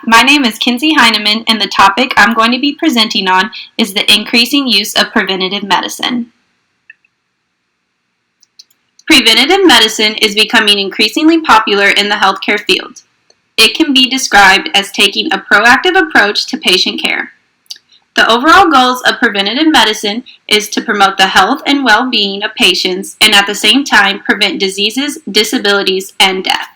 my name is Kinsey Heineman, and the topic I'm going to be presenting on is the increasing use of preventative medicine. Preventative medicine is becoming increasingly popular in the healthcare field. It can be described as taking a proactive approach to patient care. The overall goals of preventative medicine is to promote the health and well-being of patients and at the same time prevent diseases, disabilities, and death.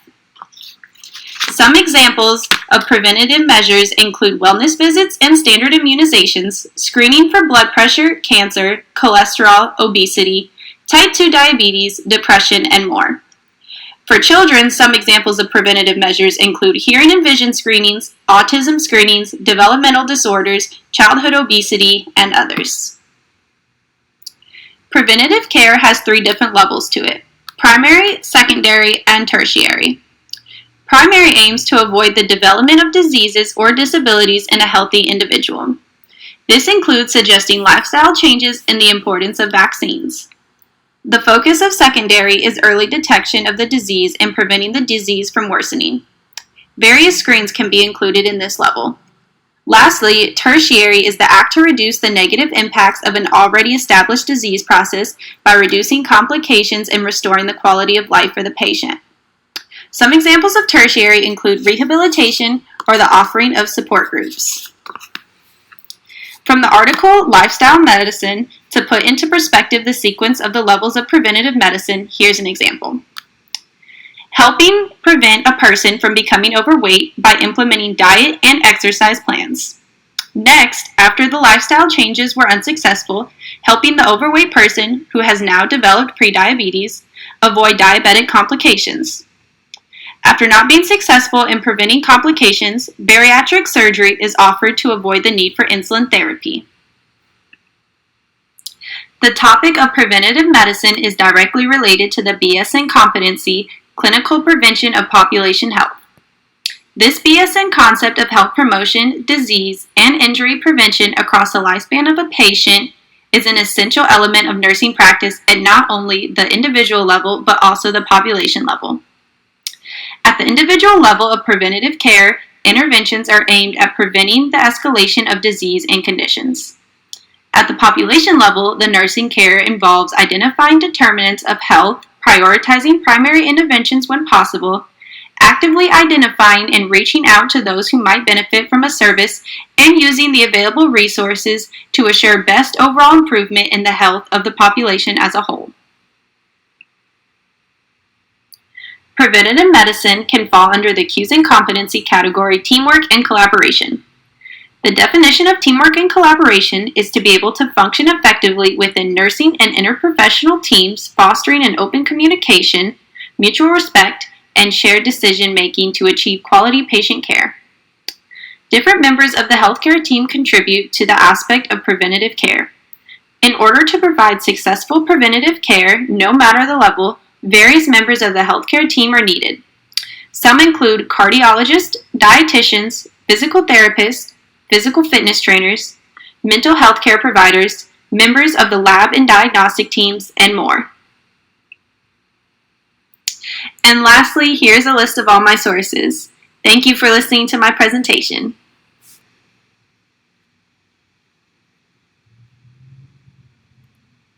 Some examples of preventative measures include wellness visits and standard immunizations, screening for blood pressure, cancer, cholesterol, obesity, type 2 diabetes, depression, and more. For children, some examples of preventative measures include hearing and vision screenings, autism screenings, developmental disorders, childhood obesity, and others. Preventative care has 3 different levels to it: primary, secondary, and tertiary. Primary aims to avoid the development of diseases or disabilities in a healthy individual. This includes suggesting lifestyle changes and the importance of vaccines. The focus of secondary is early detection of the disease and preventing the disease from worsening. Various screens can be included in this level. Lastly, tertiary is the act to reduce the negative impacts of an already established disease process by reducing complications and restoring the quality of life for the patient. Some examples of tertiary include rehabilitation or the offering of support groups. From the article Lifestyle Medicine, to put into perspective the sequence of the levels of preventative medicine, here's an example. Helping prevent a person from becoming overweight by implementing diet and exercise plans. Next, after the lifestyle changes were unsuccessful, helping the overweight person who has now developed prediabetes avoid diabetic complications. After not being successful in preventing complications, bariatric surgery is offered to avoid the need for insulin therapy. The topic of preventative medicine is directly related to the BSN competency, Clinical Prevention of Population Health. This BSN concept of health promotion, disease, and injury prevention across the lifespan of a patient is an essential element of nursing practice at not only the individual level, but also the population level. At the individual level of preventative care, interventions are aimed at preventing the escalation of disease and conditions. At the population level, the nursing care involves identifying determinants of health, prioritizing primary interventions when possible, actively identifying and reaching out to those who might benefit from a service, and using the available resources to assure best overall improvement in the health of the population as a whole. Preventative medicine can fall under the cues and competency category teamwork and collaboration. The definition of teamwork and collaboration is to be able to function effectively within nursing and interprofessional teams, fostering an open communication, mutual respect, and shared decision-making to achieve quality patient care. Different members of the healthcare team contribute to the aspect of preventative care. In order to provide successful preventative care, no matter the level, various members of the healthcare team are needed. Some include cardiologists, dietitians, physical therapists, physical fitness trainers, mental health care providers, members of the lab and diagnostic teams, and more. And lastly, here's a list of all my sources. Thank you for listening to my presentation.